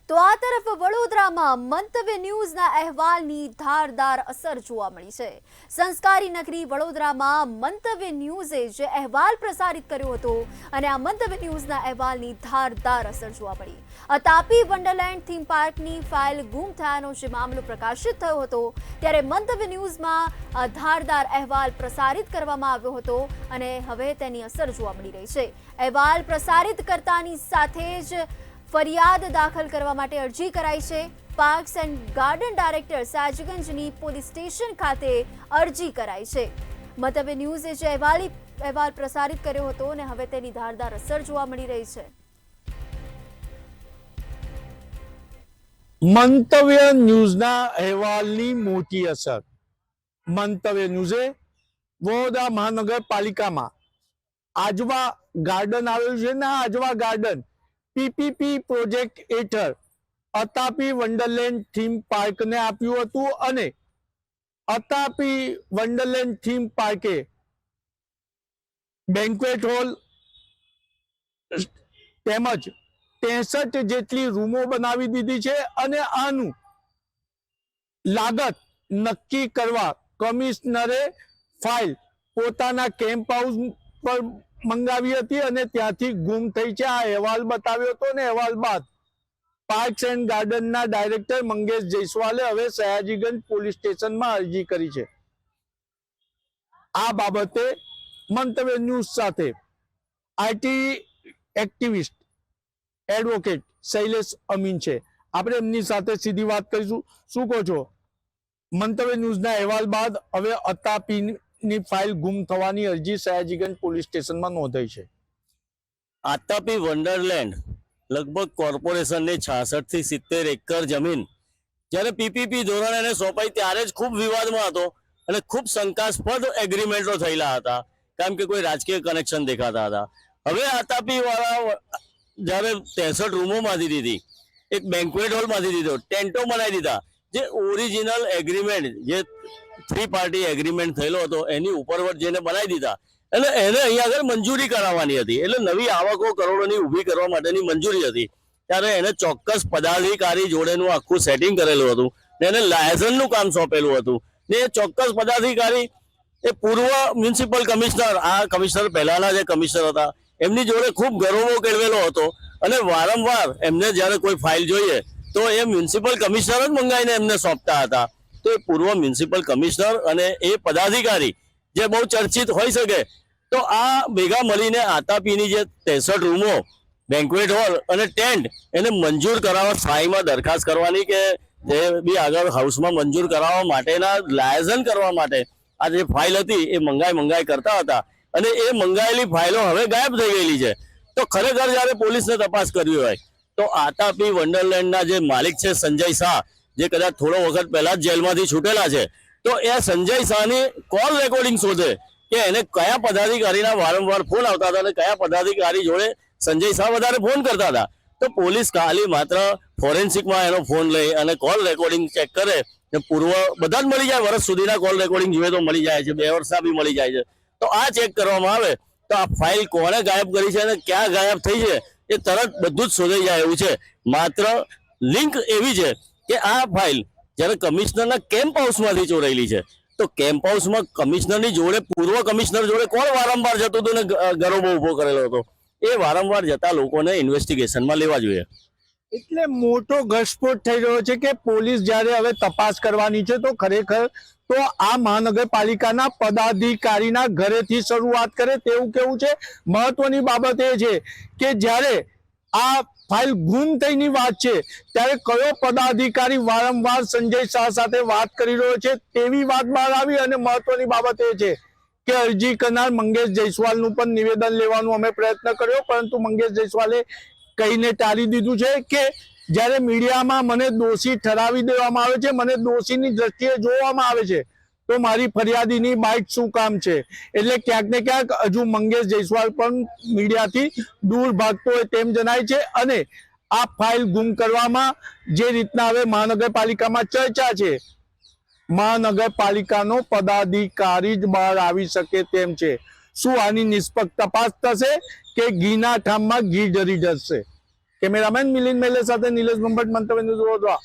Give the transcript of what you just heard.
તો આ તરફ વડોદરામાં મંતવ્ય ન્યૂઝના અહેવાલની ધારદાર અસર જોવા મળી છે। સંસ્કારી નગરી વડોદરામાં મંતવ્ય ન્યૂઝે જે અહેવાલ પ્રસારિત કર્યો હતો અને આ મંતવ્ય ન્યૂઝના અહેવાલની ધારદાર અસર જોવા મળી। તાપી વન્ડરલેન્ડ થીમ પાર્કની ફાઇલ ગુમ થયાનો જે મામલો પ્રકાશિત થયો હતો ત્યારે મંતવ્ય ન્યૂઝમાં ધારદાર અહેવાલ પ્રસારિત કરવામાં આવ્યો હતો અને હવે તેની અસર જોવા મળી રહી છે। અહેવાલ પ્રસારિત કરતાની સાથે જ ફરિયાદ દાખલ કરવા માટે અરજી કરાઈ છે। પાર્ક્સ એન્ડ ગાર્ડન ડાયરેક્ટર સાજગંજની પોલીસ સ્ટેશન ખાતે અરજી કરાઈ છે। મંતવ્ય ન્યૂઝે જે અહેવાલ પ્રસારિત કર્યો હતો અને હવે તેની ધારદાર અસર જોવા મળી રહી છે। મંતવ્ય ન્યૂઝના અહેવાલની મોટી અસર। મંતવ્ય ન્યૂઝે વડોદરા મહાનગરપાલિકામાં આજવા ગાર્ડન આવેલું છે ને આજવા ગાર્ડન પીપીપી પ્રોજેક્ટ હેઠળ તાપી વન્ડરલેન્ડ થીમ પાર્કને આપ્યું હતું અને તાપી વન્ડરલેન્ડ થીમ પાર્કે બેન્ક્વેટ હોલ તેમજ 63 જેટલી રૂમો બનાવી દીધી છે અને આનું લાગત નક્કી કરવા કમિશનરે ફાઇલ પોતાના કેમ્પ હાઉસ પર મંગાવી હતી અને ત્યાંથી ગુમ થઈ છે। આ અહેવાલ બતાવ્યો હતો ને અહેવાલ બાદ પાર્ક્સ એન્ડ ગાર્ડનના ડાયરેક્ટર મંગેશ જયસ્વાલે હવે સયાજીગંજ પોલીસ સ્ટેશનમાં અરજી કરી છે। આ બાબતે મંતવ્ય ન્યૂઝ સાથે IT activist advocate Shailesh Amin છે। આપણે એમની સાથે સીધી વાત કરીશું। શું કહો છો? મંતવ્ય ન્યૂઝના અહેવાલ બાદ હવે તાપીની ફાઇલ ગુમ થવાની અરજી સયાજીગંજ પોલીસ સ્ટેશનમાં નોંધાઈ છે। તાપી વન્ડરલેન્ડ લગભગ કોર્પોરેશનને 66 થી 70 એકર જમીન જ્યારે પીપીપી ધોરણે એને સોંપાઈ ત્યારે જ ખૂબ વિવાદમાં હતો અને ખૂબ શંકાસ્પદ એગ્રીમેન્ટો થયેલા હતા કારણ કે કોઈ રાજકીય કનેક્શન દેખાતા હતા। હવે તાપી વાળા જ્યારે 63 રૂમોમાંથી દીધી, એક બેન્ક્વેટ હોલમાંથી દીધો, ટેન્ટો બનાવી દીધા, જે ઓરિજિનલ એગ્રીમેન્ટ જે 3 પાર્ટી એગ્રીમેન્ટ થયેલો હતો એની ઉપરવટ જેને બનાવી દીધા એટલે એને અહીંયા આગળ મંજૂરી કરાવવાની હતી એટલે નવી આવકો કરોડોની ઊભી કરવા માટેની મંજૂરી હતી ત્યારે એને ચોક્કસ પદાધિકારી જોડેનું આખું સેટિંગ કરેલું હતું ને એને લાયસન્સનું કામ સોંપેલું હતું ને એ ચોક્કસ પદાધિકારી એ પૂર્વ મ્યુનિસિપલ કમિશનર, આ કમિશનર પહેલાના જે કમિશનર હતા એમની જોડે ખૂબ ગૌરવો કેળવેલો હતો અને વારંવાર એમને જ્યારે કોઈ ફાઇલ જોઈએ તો એ મ્યુનિસિપલ કમિશનર જ મંગાવીને એમને સોંપતા હતા। તો એ પૂર્વ મ્યુનિસિપલ કમિશનર અને એ પદાધિકારી જે બહુ ચર્ચિત હોઈ શકે તો આ ભેગા મળીને તાપીની જે 63 રૂમો, બેન્ક્વેટ હોલ અને ટેન્ટ એને મંજૂર કરાવવા સ્થાયીમાં દરખાસ્ત કરવાની કે જે બી આગળ હાઉસમાં મંજૂર કરાવવા માટેના લાયસન્સ કરવા માટે આ જે ફાઇલ હતી એ મંગાઈ કરતા હતા અને એ મંગાયેલી ફાઇલો હવે ગાયબ થઈ ગયેલી છે। તો ખરેખર જ્યારે પોલીસને તપાસ કરવી હોય તો તાપી વન્ડરલેન્ડના જે માલિક છે સંજય શાહ, જે કદાચ થોડો વખત પહેલા જ જેલમાંથી છૂટેલા છે, તો એ સંજય શાહની કોલ રેકોર્ડિંગ શોધે કે એને કયા પદાધિકારીના વારંવાર ફોન આવતા હતા અને કયા પદાધિકારી જોડે સંજય શાહ વધારે ફોન કરતા હતા। તો પોલીસ ખાલી માત્ર ફોરેન્સિકમાં એનો ફોન લઈ અને કોલ રેકોર્ડિંગ ચેક કરે ને પૂર્વ બધા જ મળી જાય, વર્ષ સુધીના કોલ રેકોર્ડિંગ જોઈએ તો મળી જાય છે, 2 વર્ષના બી મળી જાય છે। તો આ ચેક કરવામાં આવે તો આ ફાઇલ કોણે ગાયબ કરી છે અને ક્યાં ગાયબ થઈ છે એ તરત બધું જ શોધાઈ જાય એવું છે। માત્ર લિંક એવી છે કે આ ફાઇલ જ્યારે કમિશનરના કેમ્પ હાઉસમાંથી ચોરાયેલી છે તો કેમ્પ હાઉસમાં કમિશનરની જોડે પૂર્વ કમિશનર જોડે કોણ વારંવાર જતું હતું ને ગરોબો ઉભો કરેલો હતો એ વારંવાર જતા લોકોને ઇન્વેસ્ટિગેશનમાં લેવા જોઈએ। એટલે મોટો ઘટસ્ફોટ થઈ રહ્યો છે કે પોલીસ જ્યારે હવે તપાસ કરવાની છે તો ખરેખર તો આ મહાનગરપાલિકાના પદાધિકારીના ઘરેથી શરૂઆત કરે તેવું કેવું છે। મહત્વની બાબત એ છે કે જ્યારે આ ફાઇલ ગુમ થઈની વાત છે ત્યારે કયો પદાધિકારી વારંવાર સંજય શાહ સાથે વાત કરી રહ્યો છે તેવી વાત બહાર આવી અને મહત્વની બાબત એ છે કે અરજી કરનાર મંગેશ જયસ્વાલનું પણ નિવેદન લેવાનો અમે પ્રયત્ન કર્યો પરંતુ મંગેશ જયસ્વાલે કહીને ટાળી દીધું છે કે જ્યારે મીડિયામાં મને દોષી ઠરાવી દેવામાં આવે છે, મને દોષીની દ્રષ્ટિએ જોવામાં આવે છે તો મારી ફરિયાદીની બાઇટ શું કામ છે। એટલે ક્યાંક ને ક્યાંક હજુ મંગેશ જયસ્વાલ પણ મીડિયાથી દૂર ભાગતો હોય તેમ જણાય છે અને આ ફાઇલ ગુમ કરવામાં જે રીતના હવે મહાનગરપાલિકામાં ચર્ચા છે, મહાનગરપાલિકાનો પદાધિકારી જ બહાર આવી શકે તેમ છે। શું આની નિષ્પક્ષ તપાસ થશે કે ઘીના ઠામમાં ઘી જરી જશે? કેમેરામેન મિલિંદ મેલે સાથે નિલેશ બ્રહ્મભટ્ટ, મંતવ્ય ન્યૂઝ વડોદરા.